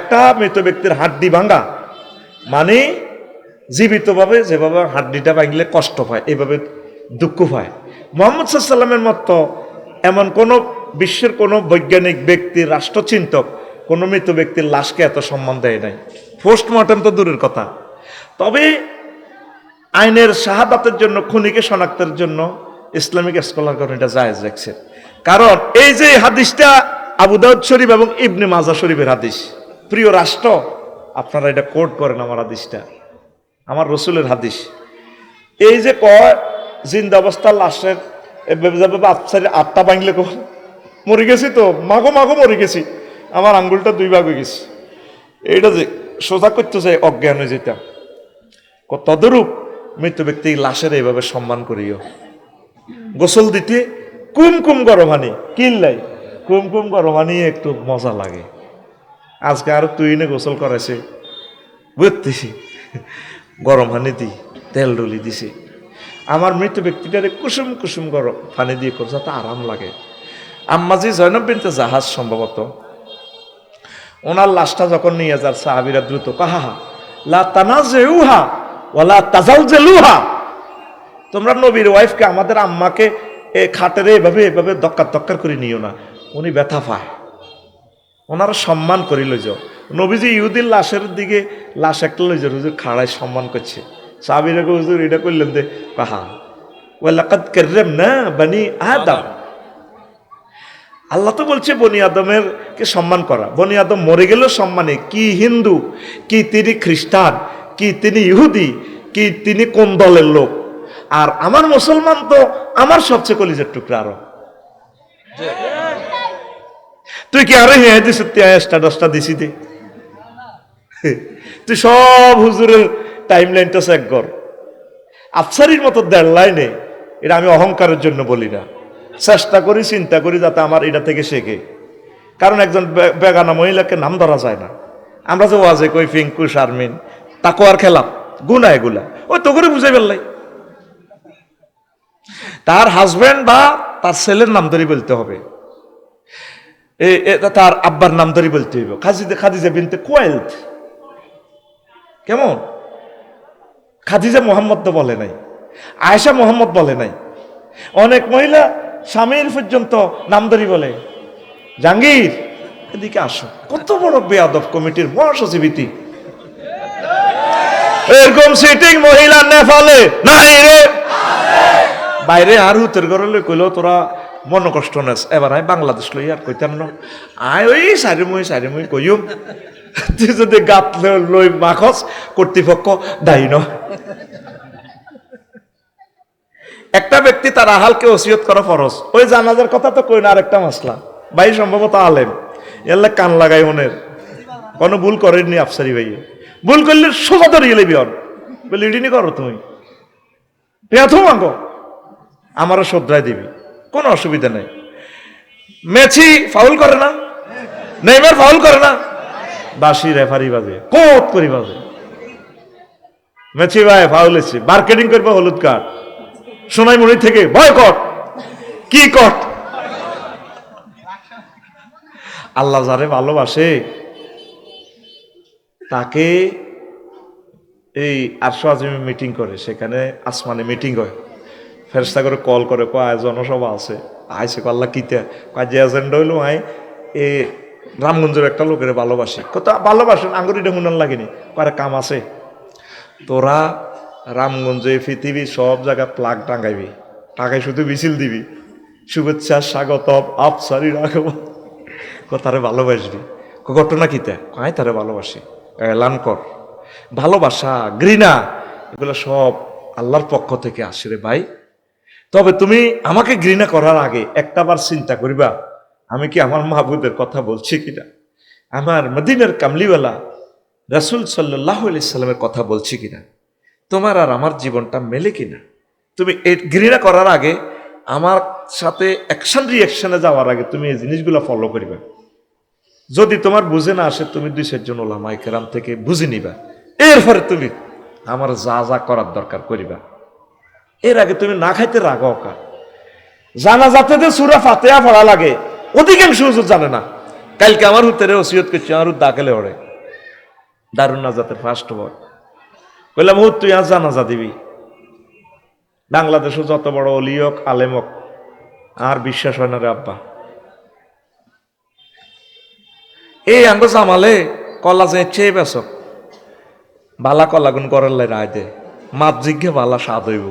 একটা মৃত ব্যক্তির হাড্ডি ভাঙা মানে জীবিতভাবে যেভাবে হাড্ডিটা ভাঙলে কষ্ট পায়, এভাবে দুঃখ পায়। মুহাম্মদ সাল্লাল্লাহু আলাইহি ওয়াসাল্লামের মতো এমন কোন বিশ্বের কোন বৈজ্ঞানিক ব্যক্তি, রাষ্ট্রচিন্তক কোন মৃত ব্যক্তির লাশকে এত সম্মান দেয় নাই, পোস্টমর্টেম তো দূরের কথা। তবে আইনের শাহাদাতের জন্য, খুনিকে শনাক্তের জন্য ইসলামিক স্কলারগণ এটা জায়েজ রাখছে। কারণ এই যে হাদিসটা আবু দাউদ শরীফ এবং ইবনে মাজাহ শরীফের হাদিস, প্রিয় রাষ্ট্র আপনারা এটা কোট করেন, আমার হাদিসটা আমার রসুলের হাদিস। এই যে কয় জিন্দা অবস্থার লাশের আটটা ভাঙলে মরে গেছি তো, মাগো মাগো মরে গেছি, আমার আঙ্গুলটা 2 ভাগ হয়ে গেছে, এইটা যে সোজা করতে চাই অজ্ঞান হয়ে যেতাম। তদরূপ মৃত ব্যক্তি লাশের এইভাবে সম্মান করিও। গোসল দিতে কুমকুম গরম হানি কিনলাই, কুমকুম গরম হানি একটু মজা লাগে। আজকে আরো তুই নে গোসল করেছে বুঝতেছি, গরম হানি দি তেল ডলি দিছে। আমার মৃত ব্যক্তিটারে কুসুম কুসুম গরম পানি দিয়ে করছে, যাতে আরাম লাগে। আম্মাজি জয়নব বিনতে জাহাজ সম্ভবত, ওনার লাশটা যখন নিয়ে যার সাহাবীরা দ্রুত কাহা লা তানাজেউহা ওয়ালা তাজালজালুহা, তোমরা নবীর ওয়াইফকে, আমাদের আম্মাকে খাটেরে এভাবে এভাবে দক্কার দক্কার করে নিও না, উনি ব্যথা পায়। ওনারা সম্মান করি লইজ। নবীজি ইহুদির লাশের দিকে লাশ একটা লইজ, হুজুর খাড়ায় সম্মান করছে। সাহাবীরা হুজুর এটা করলেন দে কাহা ওয়ালাকাদ কাররামনা বনি আদম, আল্লাহ তো বলছে বনি আদমের কে সম্মান করা। বনি আদম মরে গেলেও সম্মানে, কি হিন্দু, কি তিনি খ্রিস্টান, কি তিনি ইহুদি, কি তিনি কোন দলের লোক। আর আমার মুসলমান তো আমার সবচেয়ে কলিজার টুকরা। আরো তুই কি আরে হ্যাঁ দিস স্ট্যাটাসটা দিছি দে, তুই সব হুজুরের টাইম লাইনটা চেক কর। আফসারির মতো 1.5 লাইনে, এটা আমি অহংকারের জন্য বলি না, চেষ্টা করি চিন্তা করি যাতে আমার এটা থেকে শেখে। কারণ একজন বেগানা মহিলাকে নাম ধরা যায় না। আমরা যে ওয়াজে কই পিঙ্কু শারমিন তাকওয়ার খেলাফ গুনাহ, এগুলা ওই তো করে বুঝাই ফেললাই। তার হাজবেন্ড বা তার ছেলের নাম ধরে বলতে হবে, তার আব্বার নাম ধরে বলতে হইব। খাদিজা বিনতে কুয়াইলদ কেমন, খাদিজা মোহাম্মদ তো বলে নাই, আয়েশা মোহাম্মদ বলে নাই। অনেক মহিলা স্বামীর পর্যন্ত নাম ধরি বলে। জাহাঙ্গীর এদিকে আসো, কত বড় বেয়াদব কমিটির মহাসচিবিতি, এরকম সিটিং মহিলা নেপালে নাই রে, বাইরে আর হুতের ঘরে লই কইলো তোরা মন কষ্ট নেস, এবার আমি বাংলাদেশ লই আর কইতাম না, আয় ওই সারিমুই কইম, তুই যদি গাত লই মাখস কর্তৃপক্ষ দায়ী ন। একটা ব্যক্তি তার আহালকে ওসিয়ত করা ফরজ। ওই জানাজার কথা তো কই না, আরেকটা মাসলা। ভাই সম্ভবত আলেম, এল্লা কান লাগাই মনের, কোনো ভুল করেননি আফসারি ভাই, ভুল করলে সোজা ধরিয়ে লেবি অন বলে ইডিনি করো তুমি পেয়াথু মাগো, আমারও শ্রদ্ধায় দিবি, কোনো অসুবিধা নেই। মেসি ফাউল করে না, নেইমার ফাউল করে না, বাসি রেফারি বাজে কোট করি বাজে, মেসি ভাই ফাউল এসে মার্কেটিং করবে হলুদ কার্ড, সোনাইমুড়ি থেকে বয়কট, কি কট। আল্লাহ যারে ভালোবাসে তাকে এই আরশে আজিমে মিটিং করে, সেখানে আসমানে মিটিং হয়, ফেরেশতা করে কল করে, কয় জনসভা আছে, আইসে আল্লাহ কিতা, কয় যে এজেন্ডা হইলো আই এ রামগঞ্জের একটা লোকের ভালোবাসে, কত ভালোবাসেন আঙ্গুরিটা হুনার লাগেনি, কয় কাম আছে, তোরা রামগঞ্জে পৃথিবীর সব জায়গায় প্লাগ টাঙ্গাইবি, টাকায় শুধু মিছিল দিবি, শুভেচ্ছা স্বাগতম আফসারি রাখব, তারে ভালোবাসবি। ঘটনা কিতা, কয় তারে ভালোবাসি, এলান কর। ভালোবাসা ঘৃণা এগুলো সব আল্লাহর পক্ষ থেকে আসে রে ভাই। তবে তুমি আমাকে ঘৃণা করার আগে একটাবার চিন্তা করিবা, আমি কি আমার মাহবুবের কথা বলছি কিনা, আমার মদিনার কামলিওয়ালা রাসূল সাল্লাল্লাহু আলাইহি সাল্লামের কথা বলছি কিনা, তোমার আর আমার জীবনটা মেলে কিনা। তুমি এই ঘৃণা করার আগে, আমার সাথে অ্যাকশন রিয়াকশনে যাওয়ার আগে তুমি এই জিনিসগুলো ফলো করিবা। যদি তোমার বুঝে না আসে, তুমি 2-4 জন ওলামায়ে কেরাম থেকে বুঝে নিবা, এরপরে তুমি আমার যা যা করার দরকার করিবা। এর আগে তুমি না খাইতে রাগো কা, জানা যাতে যে সূরা ফাতিহা পড়া লাগে অধিকাংশ হুজুর জানে না। কালকে আমার হুতেরে ওসিয়ত করছে, আমার দাকেলে ওড়ে দারুন নাজাতের ফার্স্ট বয় বললাম হুত তুই আজ জানাজা দিবি বাংলাদেশে যত বড় অলিয়ক আলেমক আর বিশ্বাস হয় না রে আব্বা এই আঙ্গ জামালে কলা যে চেয়ে বেসক বালা কলাগুন করার লাই রায় দে মাত জিজ্ঞে বালা স্বাদ হইব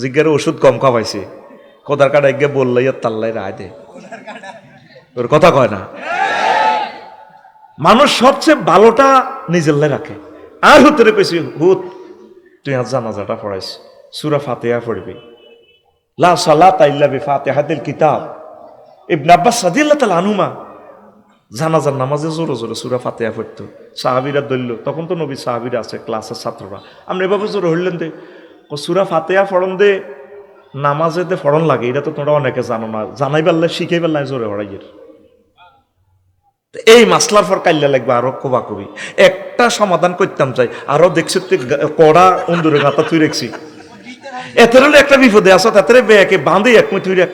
জিজ্ঞের ওষুধ কম খাওয়াইছে কোদার কাটা এগে বললাই আর তাল্লাই রায় দে তোর কথা কয় না মানুষ সবচেয়ে ভালোটা নিজের লাই রাখে আর হুতরে কইছি হুত তুই আজ জানাজাটা পড়াইছ সূরা ফাতিহা পড়বি লা সালাতা ইল্লা বিফাতিহাতিল কিতাব ইবনে আব্বাস রাদিয়াল্লাহু তাআলা আনহুমা জানাজার নামাজে জোরে জোরে সূরা ফাতিহা পড়তো সাহাবীরা দলল তখন তো নবী সাহাবীরা আছে ক্লাসের ছাত্ররা আমরা এভাবে জোরে হইলেন দে সূরা ফাতিহা পড়ন দে নামাজে দে পড়ন লাগে এটা তো তোমরা অনেকে জানো না জানাই পারলে শিখাই পারলে জোরে হড়াইয়ের এই মাসলার পর কাল্লা লাগবে আরো কবা কবি একটা সমাধান করতাম চাই আরো দেখছি কড়া অন্দুরে গাতা তুই রেখছি এতের হলে একটা বিপদে আসো তাতে বেয়াকে বাঁধে এক মুই তুই রেখ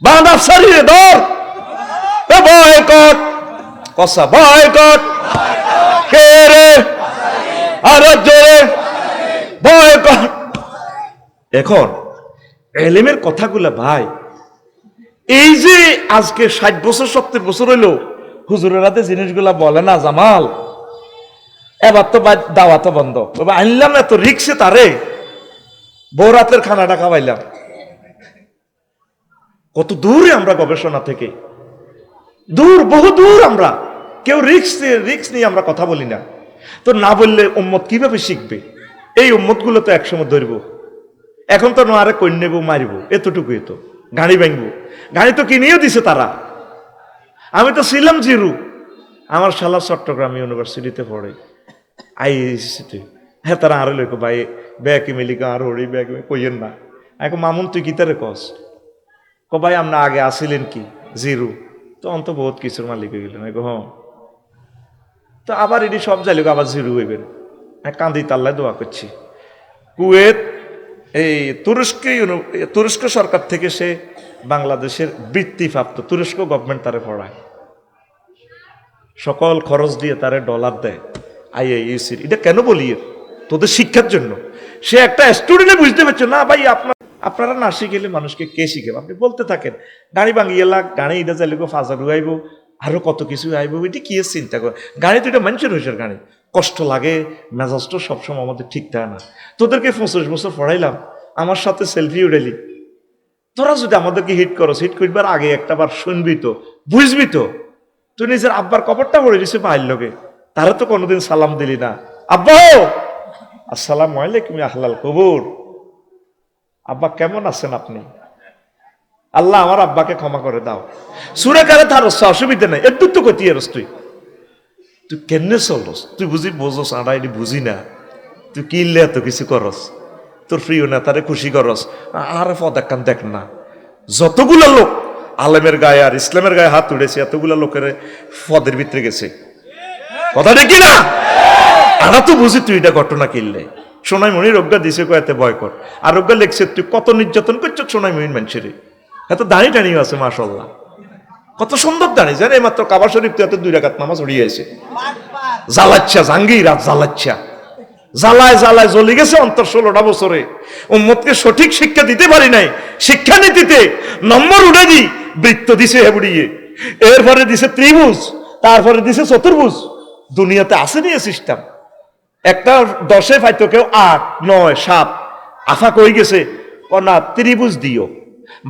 বাঁধ আফসারি রে ধর বয়কট কসা বয়কট কে রে আরো জোরে বয়কট এখন এলেমের কথাগুলা ভাই এই যে আজকে 60 বছর 70 বছর হইলো হুজুরের হাতে জিনিসগুলা বলে না জামাল এবার তো দাওয়াত বন্ধ আনলাম এত রিক্সে তারে বৌরাতের খানাটা খাওয়াইলাম কত দূরে আমরা গবেষণা থেকে দূর বহু দূর আমরা কেউ রিক্স নিয়ে আমরা কথা বলি না তো না বললে উম্মত কিভাবে শিখবে এই উম্মত গুলো তো একসময় ধরবো এখন তো আরে কই নেবো মারিব এতটুকুই তো গাড়ি ভাঙবো গাড়ি তো কিনেও দিছে তারা আমি তো ছিলাম জিরু আমার শালা চট্টগ্রাম ইউনিভার্সিটিতে পড়ে আইসিটি হ্যাঁ তারা আরো লোক ভাই ব্যাকে মিলিকা আর হরি ব্যাকে কইয়েন না এখন মামুন তুই কি তারে কস ভাই আমরা আগে আসিলেন কি জিরু তো অন্ত বহুত কিছুর মালিক হয়ে গেলেন হ্যাঁ তো আবার এটি সব যাইলে আবার জিরু হইবেন কান্দি তাল্লায় দোয়া করছি কুয়েত এই তুরস্ক সরকার থেকে সে বাংলাদেশের বৃত্তিপ্রাপ্ত তুরস্ক গভর্নমেন্ট তারে পড়ায় সকল খরচ দিয়ে তারে ডলার দেয় আইআইএসির এটা কেন বলি তোদের শিক্ষার জন্য সে একটা স্টুডেন্টে বুঝতে পারছো না ভাই আপনারা না শিখেলে মানুষকে কে শিখে আপনি বলতে থাকেন গাড়ি ভাঙিয়ে লাগ গাড়ি এটা চাইলে ফাজা ঢুকাইব আরো কত কিছু আইব এটি কি চিন্তা করে গাড়ি তো এটা মানুষের হয়েছে গাড়ি কষ্ট লাগে মেজাজটা সবসময় আমাদের ঠিক থাকে না তোদেরকে 25 বছর পড়াইলাম আমার সাথে সেলফি উড়াইলি তোরা যদি আমাদেরকে হিট করবার আগে একটা বার শুনবি তো বুঝবি তো তুই নিজের আব্বার কবরটা পড়ে দিছে পাইল লোকে তারা তো কোনোদিন সালাম দিলি না আব্বা আসসালামু আলাইকুম আহলাল কবর আব্বা কেমন আছেন আপনি আল্লাহ আমার আব্বাকে ক্ষমা করে দাও সুরে কারে তার অসুবিধা নাই একটু তো কতি এরস তুই কেমনে চলস তুই বোঝস আড়া এটি বুঝি না তুই কিনলে এত কিছু করস তোর প্রিয় নেতারে খুশি করস আর পদাক্কান দেখ না যতগুলা লোক আলেমের গায়ে আর ইসলামের গায়ে হাত উঠেছে এতগুলা লোকের পদের ভিতরে গেছে কথা দেখি না আরা তো বুঝি তুই এটা ঘটনা কিনলে সোনাই মণি রোগা দিছে কয়েতে বয়কট আর রোগা লেখছে তুই কত নির্যাতন করছো সোনাই মণির মানুষের এত দাঁড়ি টানিও আছে মাশাল্লাহ কত সুন্দর দাঁড়িয়ে জানে মাত্র কাবা শরীফ তুই এত 2 রাকাত নামাজ উড়িয়েছে জ্বালাচ্ছা জাঙ্গির রাত জ্বালাচ্ছা জ্বালায় জ্বালায় জ্বলি গেছে অন্তর 16টা বছরে উম্মতকে সঠিক শিক্ষা দিতে পারি নাই শিক্ষা নীতিতে নম্বর উঠে দি বৃত্ত দিছে হেবড়িয়ে এরপরে দিছে ত্রিভুজ তারপরে দিছে চতুর্ভুজ দুনিয়াতে আসেনি এ সিস্টেম একটা 10-এ পাইতো কেউ 8, 9, 7 আফা কই গেছে ও না ত্রিভুজ দিও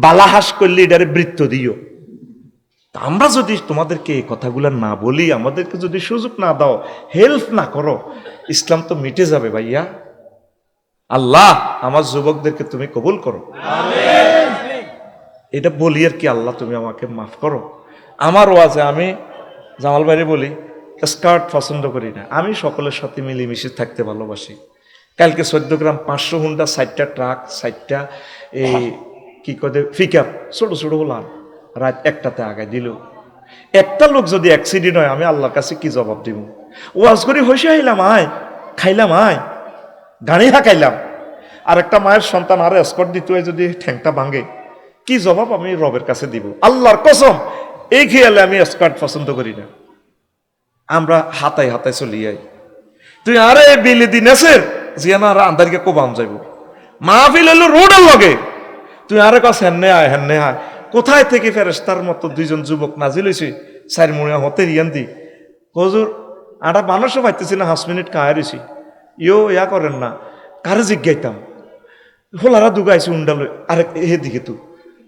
বালাহাস করলে এটারে বৃত্ত দিও আমরা যদি তোমাদেরকে এই কথাগুলো না বলি আমাদেরকে যদি সুযোগ না দাও হেল্প না করো ইসলাম তো মিটে যাবে ভাইয়া আল্লাহ আমার যুবকদেরকে তুমি কবুল করো আমিন এটা বলি আর কি আল্লাহ তুমি আমাকে মাফ করো আমার ওয়াজে আমি জামাল ভাইরে বলি স্কার্ট পছন্দ করি না আমি সকলের সাথে মিলেমিশে থাকতে ভালোবাসি কালকে 14 গ্রাম 500 হুন্ডা 60টা ট্রাক 60টা এই কি কয় পিকআপ ছোট ছোট হলাম রাত 1টাতে আগে দিল একটা লোক যদি অ্যাক্সিডেন্ট হয় আমি আল্লাহর কাছে কি জবাব দিব ওয়াজ করি হইসে আইলাম আয় খাইলাম আয় গাড়ি হাঁকাইলাম আর একটা মায়ের সন্তান আরো এসকর্ট দিতে হয় যদি ঠ্যাংটা ভাঙে কি জবাব আমি রবের কাছে দিব আল্লাহর কসম এই খেয়ালে আমি স্কার্ট পছন্দ করি না আমরা হাতায় হাতায় চলি যাই তুই আরে বিলি দিন আছে জিয়ানা আর আন্দারিকে কোবাম যাইব মাহফিল হলো রোডের লগে তুই আরে কাছ হেন্নে আয় কোথায় থেকে ফেরেশতার মতো দুইজন যুবক নাজিল হয়েছে চার মুড়িয়া হতে রিয়ান দি হজুর আটা মানুষও পাইতেছি না 5 মিনিট কায় রয়েছি ইয়া করেন না কারে জিজ্ঞাইতাম হোলারা দুগাইছে উন্ডাল আরে হে দিকে তু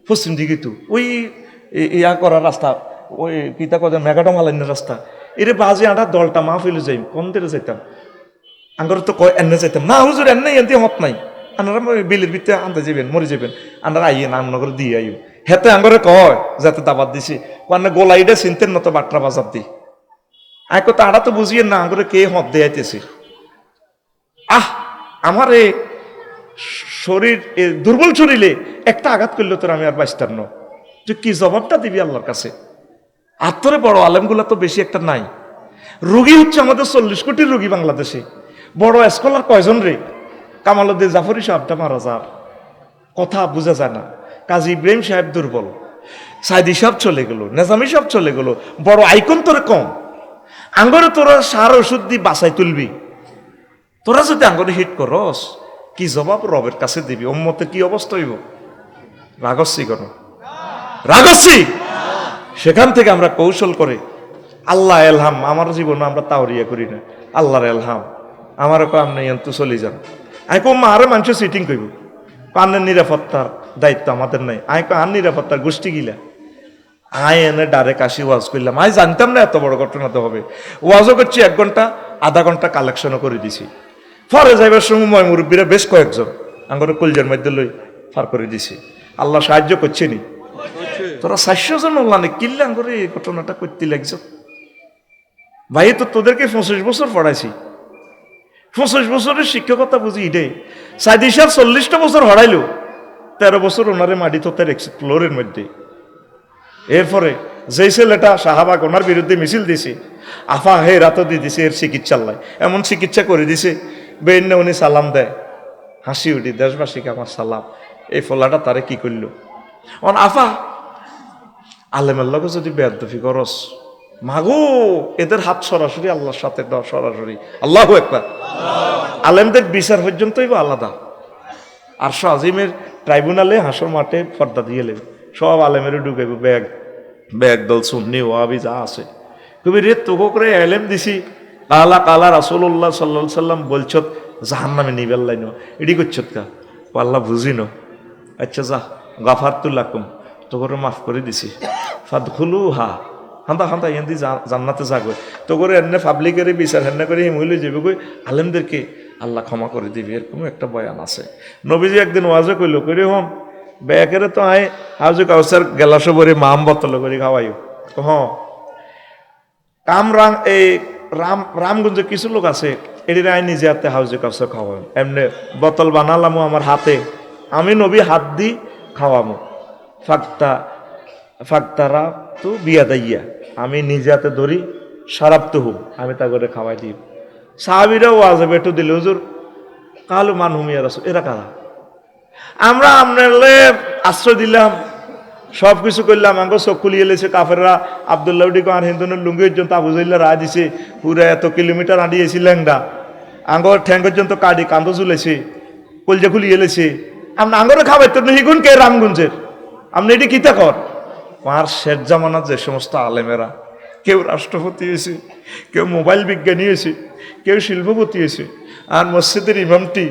পশ্চিম দিকে তু ওই ইয়া করার রাস্তা ওই পিতা কদের মেঘাডম আলাইনের রাস্তা এরে বাজে আটা দলটা মাহফিলে যাই কোন দিকে যাইতাম আঙ্গর তো কয় এনে যাইতাম না হুজুর এনে এনতে হত নাই আনারা বিলের ভিতরে আনতে যাবেন মরে যাবেন আনারা আইয়ে নামনগর দিয়ে আইও হেতে আঙ্গরে কয় যাতে দাবাত দিছি কারণ গোলাইডে চিনতেন নত বাট্রা বাজার দি আইকো তারা তো বুঝিয়ে না আঙ্গরে কে হত দেয়াইতেছে আমার এই শরীর দুর্বল শরীরে একটা আঘাত করলে তোর আমি আর বাঁচতাম না তুই কি জবাবটা দিবি আল্লাহর কাছে আত্মরে বড় আলেমগুলা তো বেশি একটা নাই রোগী হচ্ছে আমাদের 40 কোটির রোগী বাংলাদেশে বড় স্কলার কয়জন রে কামালউদ্দিন জাফরি সাহেবটা মারা যার কথা বোঝা যায় না কাজী ইব্রাহিম সাহেব দুর্বল সাইদি সাহেব চলে গেল নেজামি সাহেব চলে গেল বড় আইকন তোরে কম আঙ্গরে তোরা সার ওষুধ দিয়ে বাসায় তুলবি তোরা যদি আঙ্গরে হিট করস কি জবাব রবের কাছে দিবি উম্মতের কি অবস্থা হইব রাগসি সেখান থেকে আমরা কৌশল করে আল্লাহ এলহাম আমার জীবনে আমরা তাওরিয়া করি না আল্লাহর এলহাম আমারও কাম নেই তো চলে যান আইকো আরে মানুষ সিটিং করব পানের নিরাপত্তার দায়িত্ব আমাদের নাই আইকো আর নিরাপত্তার গোষ্ঠী গিলা এনে ডাইরেক্ট আসি ওয়াজ করলাম জানতাম না এত বড় ঘটনা তো হবে ওয়াজও করছি 1 ঘন্টা আধা ঘন্টা কালেকশনও করে দিছি পরে যাইবার সময় মুরব্বীরা বেশ কয়েকজন আঙ্গরে কলজের মধ্যে লই ফার করে দিছি আল্লাহ সাহায্য করছে নি তোরা 400 জন ওলানে কিল্লে আঙ্গরে এই ঘটনাটা করতে লাগছ ভাই তো তোদেরকে 25 বছর পড়াইছি 25 বছরের শিক্ষকতা বুঝি ইডে সাইদি সাহেব 40টা বছর হরাইলো 13 বছর ওনারে মাটি তোতে রেখেছে ফ্লোরের মধ্যে এরপরে যেই ছেলেটা শাহবাগ ওনার বিরুদ্ধে মিছিল দিছে আফা হে রাত দিয়ে দিছে এর চিকিৎসালয় এমন চিকিৎসা করে দিছে বেন উনি সালাম দেয় হাসি উঠি দেশবাসীকে আমার সালাম এই ফলাটা তারে কি করলো আফা আলেমের লগে যদি বেয়াদবি করস মাগো এদের হাত সরাসরি আল্লাহর সাথে দাও সরাসরি আল্লাহু আকবার আলেমদের বিচার পর্যন্তই বা আলাদা আরশ আজিমের ট্রাইব্যুনালে হাসর মাঠে পর্দা দিয়ে লেবে সব আলেমের ঢুকে ব্যাগ দল সুন্নি ওয়াবি যা আছে তুমি রে তোকে করে আলেম দিছি কালা রাসূলুল্লাহ সাল্লাল্লাহু আলাইহি সাল্লাম বলছত জাহান্নামে নিবেল লাইনো এডি করছত কা আল্লাহ বুঝিনো আচ্ছা যা গাফারতুল লাকুম তোকে মাফ করে দিছি ফাদখুলুহা হান্দা এন্দি জান্নাতে যাবে তো করে এনে পাবলিকের বিচার হেন্না করে মহিলা যাবে কই আলেমদেরকে আল্লাহ ক্ষমা করে দিবে এরকম একটা বয়ান আছে নবীজি একদিন ওয়াজে কইলো কইরে হম ব্যাকেরে তো আয় হাউজে কাউসার গেলাসো ভরে মাম বোতল করে খাওয়াইও এই রামগঞ্জে কিছু লোক আছে এটির আয় নিজে হাতে হাউজে কাউসার খাওয়াই এমনি বোতল বানালামো আমার হাতে আমি নবী হাত দি খাওয়ামো ফাক্তারা তো বিয়া দাইয়া আমি নিজে হাতে ধরি সারাপ তো হুম আমি তা করে খাওয়াই দিই সাহাবিরাও আজে বেটু দিল হুজুর কালু মান হুমিয়া রাসূল এরা কারা আমরা আপনারে আশ্রয় দিলাম সব কিছু করলাম আমাকে চোখ খুলিয়ে লেছে কাফেররা আবদুল্লাহ উডিকে আর হিন্দুনের লুঙ্গি পর্যন্ত আবু জাহল রায় দিছে পুরা এত কিলোমিটার আঁড়িয়েছি ল্যাংডা আঙ্গর ঠ্যাং পর্যন্ত কাটি কান্দ ঝুলেছে কলজা খুলিয়ে লেছে আপনি আঙ্গরে খাবাইতে হিগুন কে রামগঞ্জের আপনি এটি কিতা কর আর শেষ জামানার যে সমস্ত আলেমেরা কেউ রাষ্ট্রপতি হয়েছে কেউ মোবাইল বিজ্ঞানী হয়েছে কেউ শিল্পপতি হয়েছে আর মসজিদের ইমামটি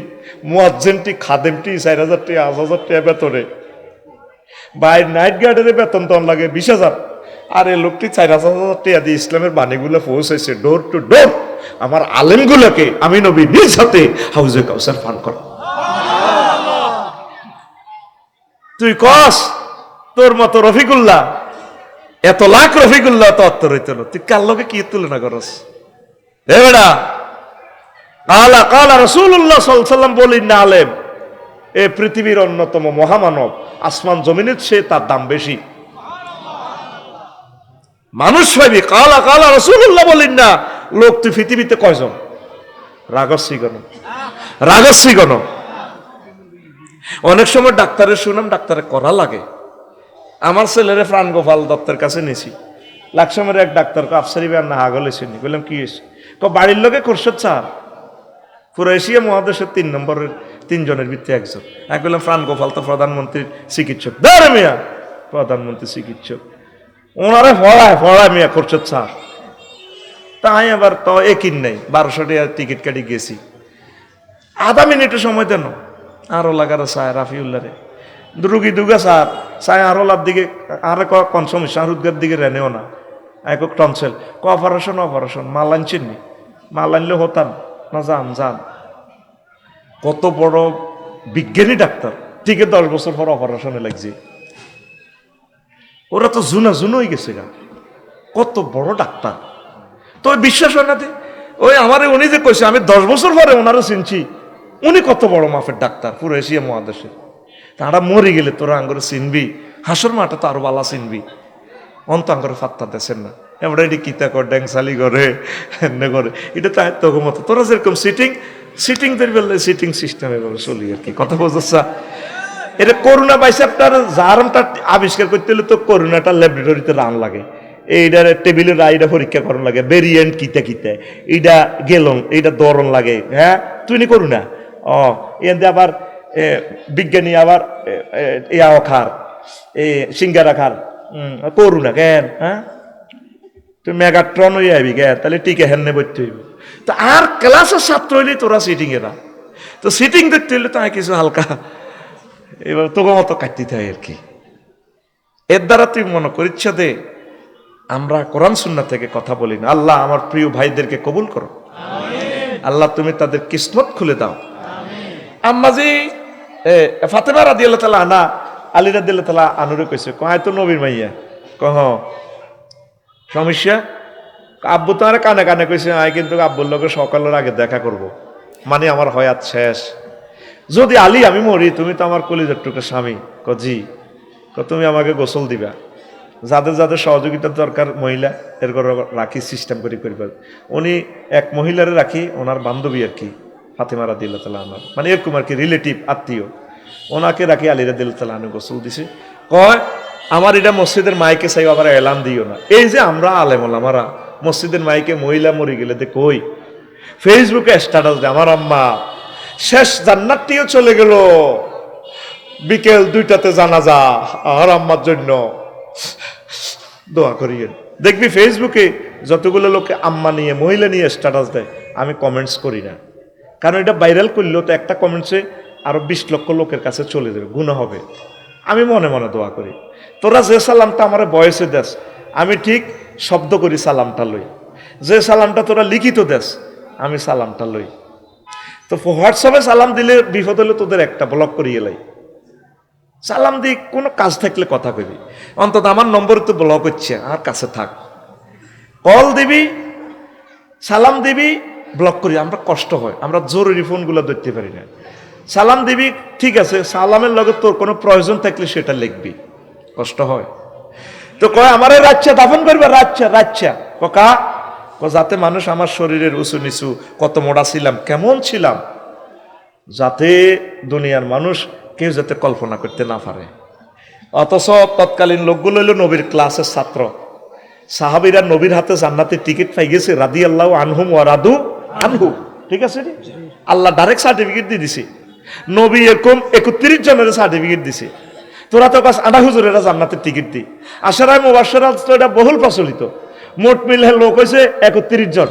মুয়াজ্জিনটি খাদেমটি 4,000 টাকা 5,000 টাকা বেতনে বাইর নাইট গার্ডের বেতন তো লাগে 20,000 আর এই লোকটি 4,000 টাকা দিয়ে ইসলামের বাণীগুলো পৌঁছাইছে ডোর টু ডোর আমার আলেমগুলোকে আমি নবী নিজ হাতে হাউজে কাউসার পান করা তুই কস তোর মতো রফিকুল্লাহ এত লাখ রফিকুল্লাহ তো অত্তর হইত না তুই কার লোকে কি তুলনা করস এ বেড়া কালা রাসূলুল্লাহ সাল্লাল্লাহু আলাইহি ওয়াসাল্লাম বলেন না আলেম এ পৃথিবীর অন্যতম মহামানব আসমান জমিনের চেয়ে তার দাম বেশি মানুষ ভাবি কালা রাসূলুল্লাহ বলেন না লোক তুই পৃথিবীতে কয়জন রাগস্বী গণ অনেক সময় ডাক্তারের সুনাম ডাক্তারের করা লাগে আমার ছেলেরে প্রাণ গোপাল দত্তের কাছে নিয়েছি লাকসামের এক ডাক্তারকে আফসারি বেয়ার না হাগল এসেনি বললাম কি এসে বাড়ির লোকে খোরশেদ স্যার পুরো এশিয়া মহাদেশের 3 জনের ভিত্তি একজন। এক বললাম প্রাণ গোপাল তো প্রধানমন্ত্রীর চিকিৎসক, ধরে মিয়া প্রধানমন্ত্রী চিকিৎসক, ওনারে ফড়ায় মিয়া খরচত স্যার। তাই আবার তো একিন নেই, 1200 টাকা টিকিট কাটি গেছি। আধা মিনিটের সময় দেন আরো লাগার চায় রাফিউল্লারে রুগী দুগা স্যার চায় আরো লাভ দিকে আরে কোন সমস্যা রুদগার দিকে রেনেও না এক টনসেল অপারেশন মাল আনছেন নি, মাল আনলে হতাম না, যান কত বড় বিজ্ঞানী ডাক্তার, ঠিক 10 বছর পর অপারেশনে লাগছে। ওরা তো জুনো হয়ে গেছে গা, কত বড় ডাক্তার। তো বিশ্বাস হয় না দে, ওই আমারে উনি যে কইছে আমি 10 বছর পরে ওনারও চিনছি, উনি কত বড় মাপের ডাক্তার পুরো এশিয়া মহাদেশে। তারা মরে গেলে তোরা আঙ্গরে চিনবি, হাসর মাঠে তো আরো বালা চিনবি, অন্ত আঙ্গরে ফাত্তা দেশেন না। এবার এটি কিতা কর ড্যাংসালি করে এনে করে, এটা তো তোর মতো তোরা যেরকম সিটিং বেললে সিটিং সিস্টেম এভাবে চলি আর কি, কথা বুঝছা। এটা করোনা বাইসাপটার জারমটা আবিষ্কার করতে হলে তো করোনাটা ল্যাবরেটরিতে রান লাগে, এইটার টেবিলের রাইডা পরীক্ষা করার লাগে, ভেরিয়েন্ট কিতে এইটা গেলন এইটা দরন লাগে। হ্যাঁ তুই নি করু না এতে আবার বিজ্ঞানী আবার ইয়াও খার সিঙ্গারা খার করু না কেন? হ্যাঁ তুই মেগাট্রন হয়ে আবি কে, তাহলে টিকে হেননে বইতে হইব। তো আর ক্লাসের ছাত্র হইলে তোরা সিটিং এরা তো সিটিং দেখতে হইলে তাই কিছু হালকা এবার তোকে মতো কাটতে হয় আর কি। এর দ্বারা তুই মনে করিচ্ছা দে আমরা কোরআন সুন্নাহ থেকে কথা বলি না। আল্লাহ আমার প্রিয় ভাইদেরকে কবুল করো, আল্লাহ তুমি তাদের কিসমত খুলে দাও। আম্মাজি ফাতেমা রাদিয়াল্লাহু তাআলা আনহা আলী রাদিয়াল্লাহু তাআলা আনুরে কইছে কয় তো নবীর মাইয়া কহ সমস্যা। আব্বু তো আর কানে কানে কইছে আয় কিন্তু আব্বুর লগে সকালের আগে দেখা করব, মানে আমার হয়াত শেষ। যদি আলী আমি মরি তুমি তো আমার কলিজার টুকরা স্বামী। জি তুমি আমাকে গোসল দিবা, যাদের যাদের সহযোগিতার দরকার মহিলা এর করে রাখি সিস্টেম করে করবে। উনি এক মহিলারে রাখি ওনার বান্ধবী আর কি ফাতেমা রাদিয়াল্লাহু তাআলা আনহা, মানে এরকম আর কি রিলেটিভ আত্মীয়, ওনাকে রাখি আলী রাদিয়াল্লাহু তাআলা আনহু গোসল দিছে। কয় আমার এটা মসজিদের মাইকে চাই আবার এলান দিও না। এই যে আমরা আলেম ওলামারা মসজিদের মাইকে মহিলা মরে গেলে দে কই ফেসবুকে স্ট্যাটাস দেয় আমার আম্মা শেষ জান্নাতটিও চলে গেল, বিকেল 2টাতে জানাজা, আর আম্মার জন্য দোয়া করিয়েন। দেখবি ফেসবুকে যতগুলো লোকে আম্মা নিয়ে মহিলা নিয়ে স্ট্যাটাস দেয়, আমি কমেন্টস করি না, কারণ এটা ভাইরাল করলেও তো একটা কমেন্টসে আরো 20 লক্ষ লোকের কাছে চলে যাবে, গুনাহ হবে। আমি মনে মনে দোয়া করি। তোরা যে সালামটা আমার বয়সে দেস আমি ঠিক শব্দ করি সালামটা লই, যে সালামটা তোরা লিখিত দেস আমি সালামটা লই। তো হোয়াটসঅ্যাপে সালাম দিলে বিপদ হলে তোদের একটা ব্লক করিয়ে লাই, সালাম দিয়ে কোনো কাজ থাকলে কথা কবি, অন্তত আমার নম্বর তো ব্লক হচ্ছে আর কাছে থাক, কল দিবি সালাম দিবি ব্লক করি, আমরা কষ্ট হয়, আমরা জরুরি ফোনগুলো ধরতে পারি না। সালাম দিবি ঠিক আছে, সালামের লগে তোর কোনো প্রয়োজন থাকলে সেটা লিখবি, কষ্ট হয়। তো কয় আমারে রাচ্ছা দাফন করবে, রাচ্ছা কা যাতে মানুষ আমার শরীরের উঁচু নিচু কত মোটা ছিলাম কেমন ছিলাম যাতে দুনিয়ার মানুষ কেউ যাতে কল্পনা করতে না পারে। অথচ তৎকালীন লোকগুলো হইল নবীর ক্লাসের ছাত্র, সাহাবীরা নবীর হাতে জান্নাতের টিকিট পাই গেছে রাদিয়াল্লাহু আনহুম ওয়া রাদু আনহু, ঠিক আছে রে? আল্লাহ ডাইরেক্ট সার্টিফিকেট দিয়ে দিছে, নবী এরকম 31 জনের সার্টিফিকেট দিছে। তোরা তো কাজ আধা হুজুরেরা জান্নাতের টিকিট দি, আশারায় মুবাশশারাত তো এটা বহুল প্রচলিত, মোট মিলে লোক হয়েছে 31 জন।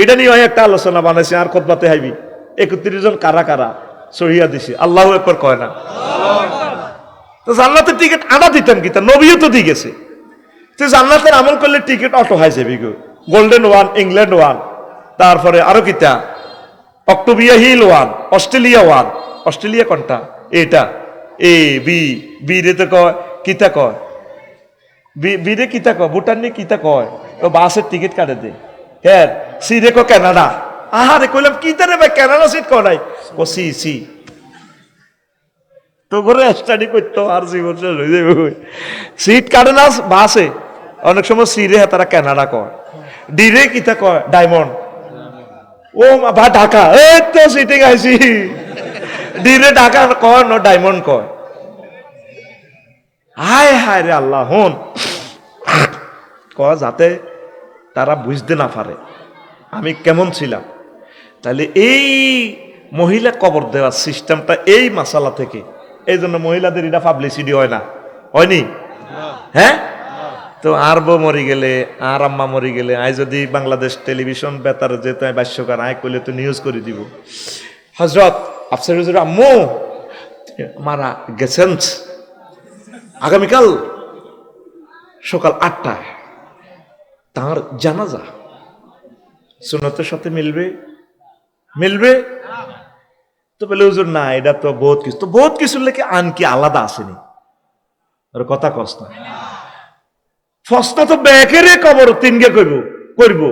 এটা নিয়ে একটা আলোচনা বানাইছে আর খুতবাতে হাইবি 31 জন কারা কারা সহিয়া দিছে, আল্লাহু আকবার কয় না। তো জান্নাতের টিকিট আধা দিতেন কি, তা নবীও তো দিয়ে গেছে। তুই জান্নাতের আমল করলে টিকিট অটো হয়ে যাবি গো, গোল্ডেন ওয়ান, ইংল্যান্ড ওয়ান, তারপরে আরো কিতা অক্টোবিয়া hill one, Australia one, Australia কোনটা এটা এ বি বি রে তো কয় কিতা কয় বি রে কিতা কয় ভুটান নি কিতা কয়, ও বাসের টিকিট কাটে দে। হ্যাঁ সি রে কো কানাডা, আহারে কইলাম কিতা রে ভাই কানাডা সিট কয় নাই, ও সি সি তো করে স্টাডি করতো আর জীবন শেষ হয়ে যাবে। সিট কাটে না বাসে, অনেক সময় সি রে তারা কানাডা কয়, ডি রে কিতা কয় ডায়মন্ড, ও বা ঢাকা এই তো সিটিং আইসি, ডি রে ঢাকা কয় ন ডায়মন্ড কয়। হায় হায় রে আল্লাহ, হন কয় যাতে তারা বুঝতে না পারে আমি কেমন ছিলাম। তাহলে এই মহিলা কবর দেওয়ার সিস্টেমটা এই মাসালা থেকে, এই জন্য মহিলাদের এটা পাবলিসিটি হয় না, হয়নি? হ্যাঁ, তো আর বউ মরি গেলে, আর আম্মা মরি গেলে, আই যদি বাংলাদেশ টেলিভিশন বেতার যেতে বাস্যকার আয় করলে তো নিউজ করে দিব, হজরত আফসার হুজুর আম্মু মারা গেছেন আগামীকাল সকাল 8টায়, তার জানাজা সুন্নতের সাথে মিলবে? মিলবে? তো বলে হুজুর না, এটা তো বহুত কিছু, তো বহুত কিছু লেখে আন কি আলাদা আসেনি, ওর কথা কষ্ট না। প্রশ্ন তো ব্যাকেরে কবর তিনগে করব,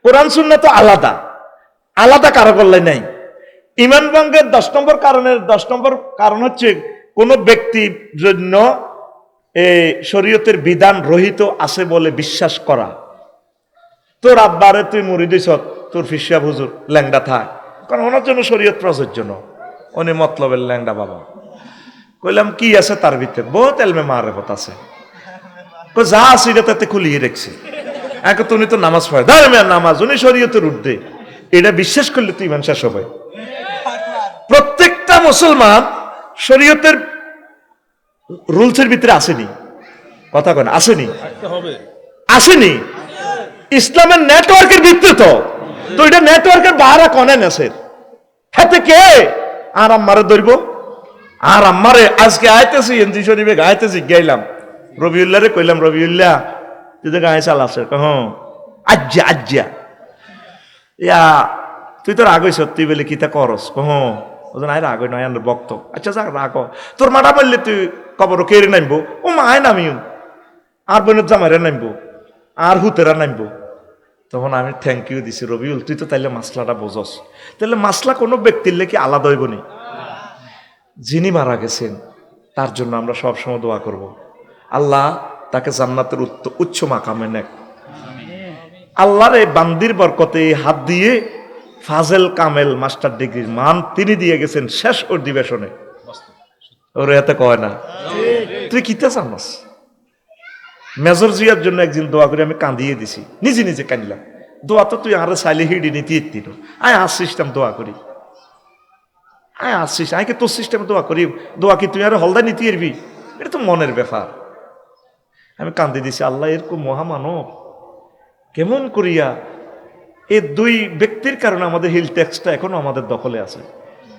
কোরআন সুন্নাহ তো আলাদা, আলাদা কারো করলে নাই। ইমান ভঙ্গের 10 নম্বর কারণের 10 নম্বর কারণ হচ্ছে কোন ব্যক্তির জন্য এই শরীয়তের বিধান রহিত আছে বলে বিশ্বাস করা। তোর আব্বারে তুই মুড়ি দিস, তোর ফিসা হুজুর ল্যাংডা থাক, কারণ ওনার জন্য শরীয়ত প্রযোজ্য ন, উনি মতলবের ল্যাংডা বাবা। কইলাম কি আছে তার ভিতরে? বহুত এলমে মারেফত আছে, যা আছে এটা তাতে খুলিয়ে রেখছি। এখন তুমি তো নামাজ পড়ে ধর্মের নামাজ, উনি শরীয়তের ঊর্ধ্বে, এটা বিশ্বাস করলে তুই ইমান শেষ হবে। প্রত্যেকটা মুসলমান শরীয়তের রুলসের ভিতরে আসেনি, কথা কন আসেনি, আসেনি। ইসলামের নেটওয়ার্কের ভিত্তি তো, তো এটা নেটওয়ার্কের বাহারা কনে নেছে হাতে কে আর আম্মারে ধরবো, আর আম্মারে আজকে আইতেছি এনজি শরীফে গাইতেছি, গেলাম রবিউল্লাহ রে কইলাম, রবিউল্লাহ তুই তো গায়ে চাল আছে, হ্যাঁ আজ্জা আজ্জা ইয়া তুই তো রাগই সত্যি বলে কি তা করস, হ্যাঁ ওজন আয় রাগই নয় বক্ত, আচ্ছা যাক রাগ, তোর মাটা বললে তুই কবর কেড়ে নামবো, ও মায় নামিও, আর বোনের জামাইরা নামবো, আর হুতেরা নামবো। তখন আমি থ্যাংক ইউ দিছি, রবিউল তুই তো তাইলে মাসলাটা বোঝস, তাহলে মাসলা কোনো ব্যক্তির লেগে আলাদা হইব নি। যিনি মারা গেছেন তার জন্য আমরা সবসময় দোয়া করব, আল্লাহ তাকে জান্নাতের উচ্চ মাকামে নেক। আল্লাহর এই বান্দির বরকতে হাত দিয়ে ফাজেল কামেল মাস্টার ডিগ্রির মান তিনি দিয়ে গেছেন শেষ অধিবেশনে, ওর এতে কয় না তুই কিতে জানাস। মেজর জিয়ার জন্য একদিন দোয়া করে আমি কাঁদিয়ে দিছি, নিজে নিজে কাঁদিলাম, দোয়া তো তুই আরে চাইলে হিডি নিতে ইত্তিল, আয় আর সিস্টেম দোয়া করি, আয় আসছিস আয় কি তোর সিস্টেমে দোয়া করি, দোয়া কি তুই আর হলদা নিতে এরবি, এটা তো মনের ব্যাপার। আমি কান্দি দিছি, আল্লাহ এরকম মহামানব কেমন করিয়া এই দুই ব্যক্তির কারণে আমাদের হিল ট্যাক্সটা এখনো আমাদের দখলে আছে,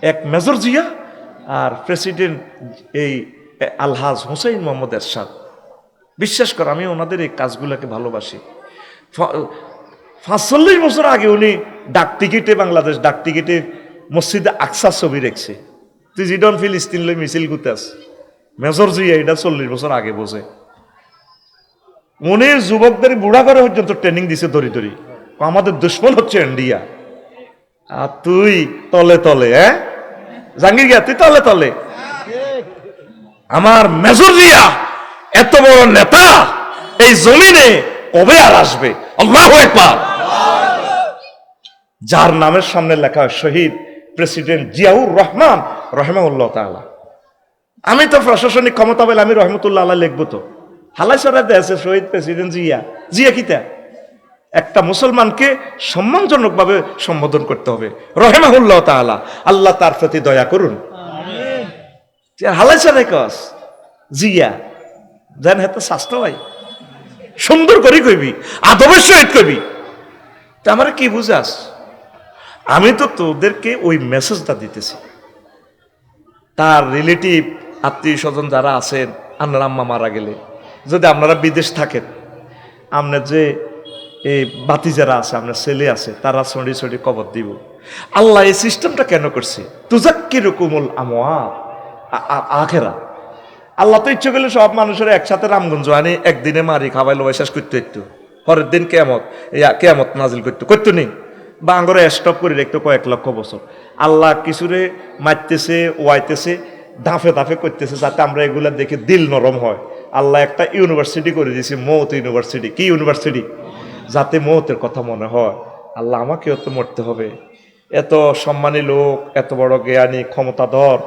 এক মেজর জিয়া আর প্রেসিডেন্ট এই আলহাজ হুসাইন মোহাম্মদ এরশাদ। বিশ্বাস কর আমি ওনাদের এই কাজগুলোকে ভালোবাসি। 45 বছর আগে উনি ডাক টিকিটে, বাংলাদেশ ডাক টিকিটে মসজিদে আকসা ছবি রেখছে, তুই জিডন ফিলিস্তিন লই মিছিল গুতাস, মেজর জিয়া এটা 40 বছর আগে বোঝে। উনি যুবকদের বুড়া করে পর্যন্ত ট্রেনিং দিছে ধরি ধরি, আমাদের দুশ্মন হচ্ছে ইন্ডিয়া, আর তুই তলে তলে, হ্যাঁ জাহাঙ্গীর গিয়া তুই তলে তলে। আমার মেজর জিয়া এত বড় নেতা এই জমিনে কবে আর আসবে? আল্লাহু আকবার। যার নামের সামনে লেখা শহীদ প্রেসিডেন্ট জিয়াউর রহমান রহমাউল্লাহ তাআলা। আমি তো প্রশাসনিক ক্ষমতা পেলে আমি রহমতুল্লাহ আল্লাহ লিখবো তো, হালাই সরাই আছে শহীদ প্রেসিডেন্ট জিয়া। জিয়া কিতা? একটা মুসলমানকে সম্মানজনক ভাবে সম্বোধন করতে হবে, রহমাহুল্লাহ তাআলা, আল্লাহ তার প্রতি দয়া করুন। হালাই সরাই কস জিয়া জান হাতে শাস্ত্র ভাই সুন্দর করে কইবি, আদবের সহিত কইবি, তা আমার কি বুঝাস? আমি তো তোদেরকে ওই মেসেজটা দিতেছি। তার রিলেটিভ আত্মীয় স্বজন যারা আছেন, আপনার আম্মা মারা গেলে যদি আপনারা বিদেশ থাকেন, আপনার যে এই বাতি যারা আছে, আপনার ছেলে আছে, তারা ছড়ি ছড়ি কবর দিব। আল্লাহ এই সিস্টেমটা কেন করছে? তুজাক্কিরুকুমুল আমওয়াত আখিরা। আল্লাহ তো ইচ্ছে করলে সব মানুষের একসাথে রামগঞ্জ আনি একদিনে মারি খাওয়াইলো শেষ করতে একটু, পরের দিন কেয়ামত নাজিল করতো নেই, বা আঙ্গরে স্টপ করে রাখতো কয়েক লক্ষ বছর। আল্লাহ কিছুরে মারতেছে, ওয়াইতেছে, ধাফে ধাফে করতেছে, যাতে আমরা এগুলা দেখে দিল নরম হয়। আল্লাহ একটা ইউনিভার্সিটি করে দিয়েছে, মৌত ইউনিভার্সিটি। কি ইউনিভার্সিটি? যাতে মৌতের কথা মনে হয়, আল্লাহ আমাকেও তো মরতে হবে। এত সম্মানী লোক, এত বড় জ্ঞানী ক্ষমতাধর,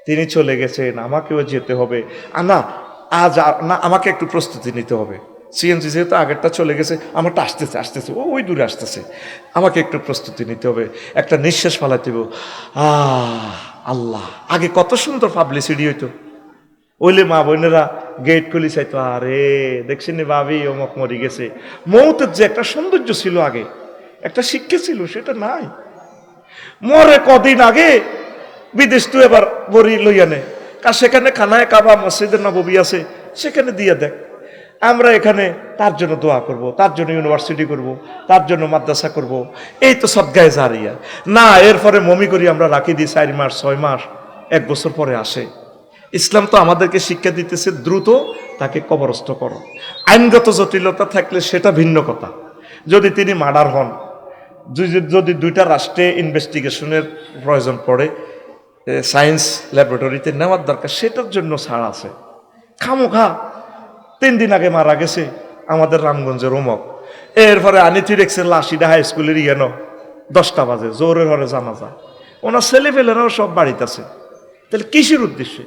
তিনি চলে গেছেন, আমাকেও যেতে হবে। না আজ না, আমাকে একটু প্রস্তুতি নিতে হবে সিএনজি যেহেতু আগেরটা চলে গেছে, আমারটা আসতেছে আসতেছে, ওই দূরে আসতেছে, আমাকে একটু প্রস্তুতি নিতে হবে, একটা নিঃশ্বাস ফেলাতে হবে। আল্লাহ, আগে কত সুন্দর পাবলিসিটি হইতো, ওইলে মা বোনেরা গেট খুলি চাইতো, আরে দেখছেন ভাবি অমুক মরি গেছে। মৌতের যে একটা সৌন্দর্য ছিল আগে, একটা শিক্ষা ছিল, সেটা নাই। মরে কদিন আগে বিদেশ তো এবার বড়ি লইয়া নেয়, কার সেখানে খানায় কাবা মসজিদের নববী আছে, সেখানে দিয়ে দেখ। আমরা এখানে তার জন্য দোয়া করব, তার জন্য ইউনিভার্সিটি করব, তার জন্য মাদ্রাসা করব, এই তো সদগায়ে জারিয়া। না, এরপরে মমি করি আমরা রাখি দিই 4 মাস 6 মাস 1 বছর পরে আসে। ইসলাম তো আমাদেরকে শিক্ষা দিতেছে দ্রুত তাকে কবরস্থ করো। আইনগত জটিলতা থাকলে সেটা ভিন্ন কথা। যদি তিনি মার্ডার হন, যদি 2টা রাষ্ট্রে ইনভেস্টিগেশনের প্রয়োজন পড়ে, সায়েন্স ল্যাবরেটরিতে নেওয়ার দরকার, সেটার জন্য ছাড় আছে। খামোখা 3 দিন আগে মারা গেছে আমাদের রামগঞ্জের অমক, এরপরে আনিথিরেক্সের লাশিডা হাই স্কুলের 10টা বাজে জোরের হরে জানাজা, ওনার ছেলে ফেলেরাও সব বাড়িতে আছে। তাহলে কিসের উদ্দেশ্যে?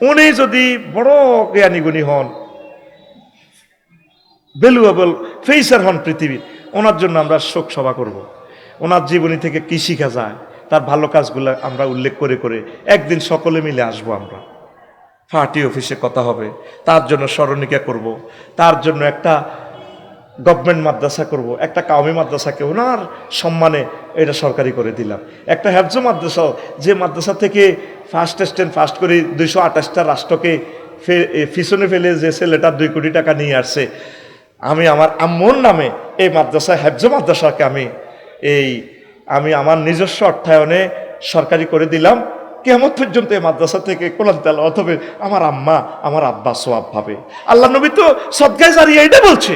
উনি যদি বড় জ্ঞানীগুণী হন, ভ্যালুয়েবল ফেসার হন পৃথিবীর, ওনার জন্য আমরা শোক সভা করব। ওনার জীবনী থেকে কি শিখা যায়, তার ভালো কাজগুলো আমরা উল্লেখ করে করে একদিন সকলে মিলে আসবো। আমরা পার্টি অফিসে কথা হবে, তার জন্য স্মরণিকা করব, তার জন্য একটা গভর্নমেন্ট মাদ্রাসা করব, একটা কাওমি মাদ্রাসাকে ওনার সম্মানে এটা সরকারি করে দিলাম, একটা হেফজ মাদ্রাসা, যে মাদ্রাসা থেকে ফার্স্ট স্ট্যান্ড ফার্স্ট করে 228টা রাষ্ট্রকে পিছনে ফেলে যে ছেলেটা 2 কোটি টাকা নিয়ে আসছে, আমি আমার আম্মুর নামে এই মাদ্রাসা হেফজ মাদ্রাসাকে আমি আমার নিজস্ব অর্থায়নে সরকারি করে দিলাম। কিয়ামত পর্যন্ত এই মাদ্রাসা থেকে কোরআন তেলাওয়াত হবে, আমার আম্মা আমার আব্বা সওয়াব পাবে। আল্লাহ নবী তো সদকায়ে জারিয়া এটা বলছে,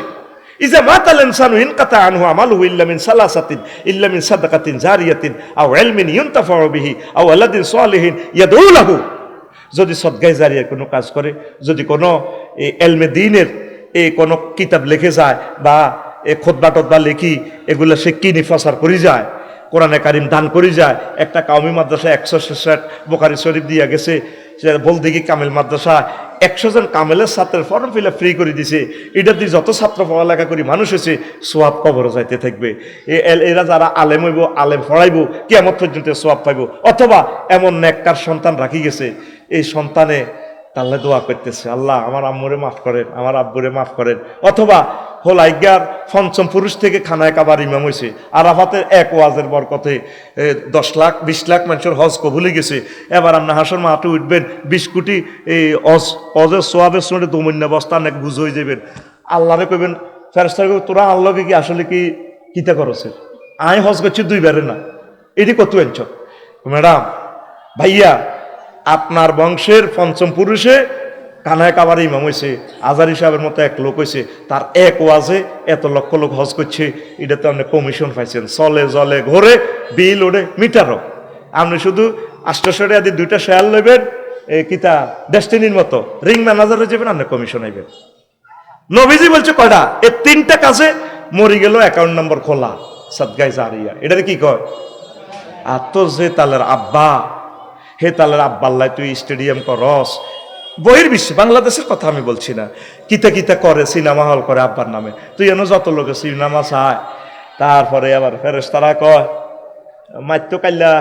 ইজা মাতাল ইনসানু ইনকাতা আনহু আমালুহু ইল্লা মিন সালাসাতিন ইল্লা মিন সাদাকাতিন জারিয়াতিন আও ইলমিন ইউনতাফাউ বিহি আও ওয়ালাদিন সালিহিন ইয়াদউ লাহু। যদি সদকায়ে জারিয়ার কোনো কাজ করে, যদি কোনো ইলমে দ্বীনের কোনো কিতাব লিখে যায় বা খুতবা টতবা লিখি এগুলো সে কিনি প্রচার করে যায়, কোরআনে কারিম দান করে যায়, একটা কাওমি মাদ্রাসা 160 বুখারী শরীফ দিয়া গেছে, সে বলতে কি কামেল মাদ্রাসা 100 জন কামেলের ছাত্রের ফর্ম ফিল আপ ফ্রি করে দিছে, এটা দিয়ে যত ছাত্র পড়ালেখা করি মানুষ হয়েছে, সোয়াব কবরও যাইতে থাকবে। এরা যারা আলেম হইব, আলেম পড়াইব, কিয়ামত পর্যন্ত সোয়াব পাইব। অথবা এমন নেককার সন্তান রাখি গেছে, এই সন্তানে তাহলে দোয়া করতেছে, আল্লাহ আমার আম্মুরে মাফ করেন, আমার আব্বুরে মাফ করেন। অথবা হোলাইগার 5ম পুরুষ থেকে খানায় কাবার ইমাম হয়েছে, আরাফাতের এক ওয়াজের বরকতে 10 লাখ 20 লাখ মানুষের হজ কবুলে গেছে। এবার আপনি হাসর মাঠে উঠবেন, 20 কোটি এই হজের সোয়াবের সঙ্গে দমন্য বস্তা অনেক বুঝ হয়ে যাবেন। আল্লাহরে কইবেন, ফেরেশতা কইবেন, তোরা আল্লাহকে কি আসলে কি কিতা করছে? আমি হজ করছি 2 বারে না, এটি কত আনছ? ম্যাডাম ভাইয়া, আপনার বংশের 5ম পুরুষে কানায় কাবার ইমাম হয়েছে, আজারি সাহেবের মতো এক লোক হয়েছে, তার এক ওয়াজে এত লক্ষ লোক হজ করছে, এটাতে আপনি কমিশন পাইছেন, চলে জলে ঘরে বিল ওড়ে মিটারও। আপনি শুধু 800 টাকা দিয়ে 2টা শেয়ার লইবেন, কিতা ডেস্টিনির মতো রিং ম্যানেজারে যাবেন, আপনি কমিশন আইবেন। নবীজি বলছে কয়টা? এই 3টা কাজে মরি গেল অ্যাকাউন্ট নম্বর খোলা, সদকায়ে জারিয়া। এটারে কি কয়? আর তো যে তালের আব্বা, হে তালের আব্বা আল্লাহ তুই স্টেডিয়াম করস, বহির্বিশ্বে, বাংলাদেশের কথা আমি বলছি না, কিতা কিতা করে, সিনেমা হল করে আব্বার নামে, তুই এনে যত লোকে সিনেমা চায়। তারপরে আবার ফেরেশতারা কয়, মাইতো কাল্লা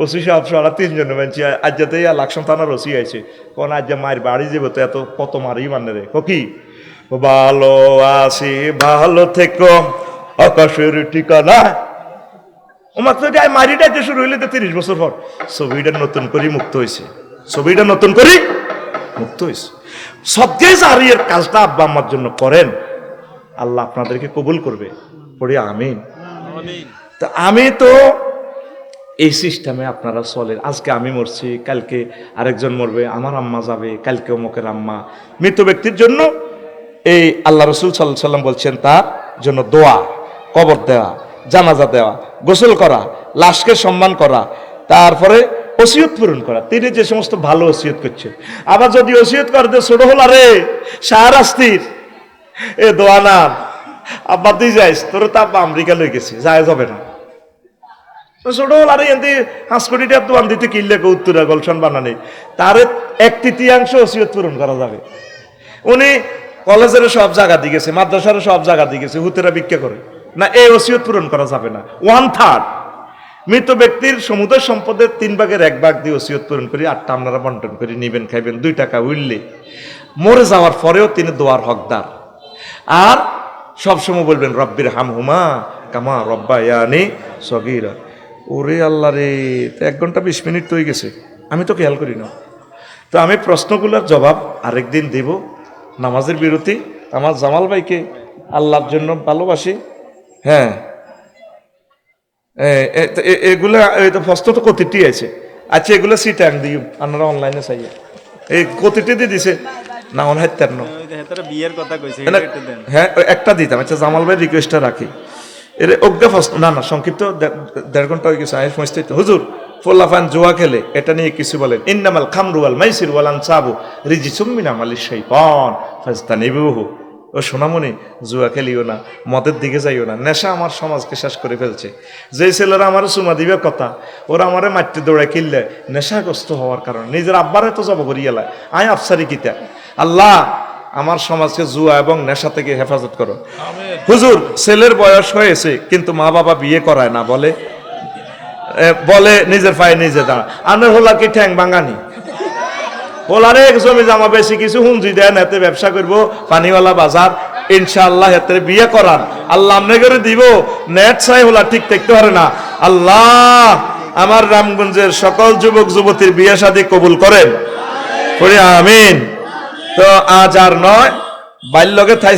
ওসি সাহেব সারা 3 জন মানছি, আজ যাতে লাকসাম থানার ওসি আইছে, কোন আজ মায়ের বাড়ি যাবো তো এত কত মারি মানে রে, কি ভালো আছি ভালো থেকো আকাশের ঠিকানা। ওমাত্র মারিটা যে শুরু হইলে তো 30 বছর পর ছবিটা নতুন করে মুক্ত হয়েছে, ছবিটা নতুন করে মুক্ত হয়েছে। সদকায়ে জারিয়ার কাজটা আব্বা আম্মার জন্য করেন, আল্লাহ আপনাদেরকে কবুল করবে, পড়ি আমিন। তা আমি তো এই সিস্টেমে আপনারা চলেন, আজকে আমি মরছি, কালকে আরেকজন মরবে, আমার আম্মা যাবে, কালকে অমুকের আম্মা। মৃত ব্যক্তির জন্য এই আল্লাহ রসুল সাল্লাল্লাহু আলাইহি ওয়াসাল্লাম বলছেন তার জন্য দোয়া, কবর দেওয়া, জানাজা দেওয়া, গোসল করা, লাশকে সম্মান করা, তারপরে ওসিয়ত পূরণ করা। তিনি যে সমস্ত ভালো ওসিয়ত করছেন। আবার যদি ওসিয়ত করতে ছোট হল, আরে শাহরাস্তির এ দোয়া না আব্বা তুই যাইস, তোর তো আব্বা আমেরিকা লই গেছে, যায় যাবে না। ছোট হল, আরে এমনি 5 কোটি টাকা দোয়ান দিতে কিনলে উত্তরা গলশন বানানি, তার 1/3 ওসিয়ত পূরণ করা যাবে। উনি কলেজের সব জায়গা দিয়ে গেছে, মাদ্রাসার সব জায়গা দিয়ে গেছে, হুতেরা ভিক্ষা করে না, এই ওসিয়ত পূরণ করা যাবে না। 1/3 মৃত ব্যক্তির সমুদয় সম্পদের 3/1 দিয়ে ওসিয়ত পূরণ করি, 8টা আপনারা বন্টন করে নিবেন, খাইবেন, 2 টাকা উঠলে মরে যাওয়ার পরেও তিনি দোয়ার হকদার। আর সবসময় বলবেন রব্বির হামহুমা কামা রব্বায়ানি সগীরা। ওরে আল্লাহ রে, 1 ঘন্টা 20 মিনিট হয়ে গেছে, আমি তো খেয়াল করি না। তো আমি প্রশ্নগুলোর জবাব আরেকদিন দেব। নামাজের বিরতি। আমার জামাল ভাইকে আল্লাহর জন্য ভালোবাসি। হ্যাঁ, এগুলা প্রশ্ন তো কতিটি আছে। আচ্ছা, এগুলো সিটাং দিই আপনারা অনলাইনে চাইয়ে, এই কতিটি দিয়ে দিছে না অনহাইতার ন। হ্যাঁ, একটা দিতাম। আচ্ছা, জামাল ভাই রিকোয়েস্টটা রাখি। এর অজ্ঞা প্রশ্ন না, সংক্ষিপ্ত 1.5 ঘন্টা হয়ে গেছে। হুজুর, ফোলাফান জুয়া খেলে এটা নিয়ে কিছু বলেন। ইন্নামাল খামরু ওয়াল মাইসির ওয়াল আনসাবু রিজিসুম মিন আমালিশ শাইতান ফাজতানিবুহু। ও সোনামণি, জুয়া খেলিও না, মদের দিকে যাইও না, নেশা আমার সমাজকে শেষ করে ফেলছে। যে ছেলেরা আমার চুমা দিবে কথা, ওরা আমারে মারতে দৌড়ে কিনলে নেশাগ্রস্ত হওয়ার কারণে নিজের আব্বারে তো জব করিয়ে এলায়। আয় আফসারি কিতা, আল্লাহ আমার সমাজকে জুয়া এবং নেশা থেকে হেফাজত করো। হুজুর, ছেলের বয়স হয়েছে কিন্তু মা বাবা বিয়ে করায় না, বলে নিজের পায়ে নিজে দাঁড়া। আনের হলা কি ঠ্যাং বাঙানি হোলারে জমি জামা বেশি কিছু হুঞ্জি দেন, এতে ব্যবসা করবো, পানিওয়ালা বাজার, ইনশাআল্লাহ এতে বিয়ে করান, আল্লাহ আমনে করে দিব। নেট চাই হোলা ঠিক থাকতে পারে না। আল্লাহ আমার রামগঞ্জের সকল যুবক যুবতীর বিয়ে শাদী কবুল করেন, আমিন। তো আজ আর নয়, বাল্যকে থাই।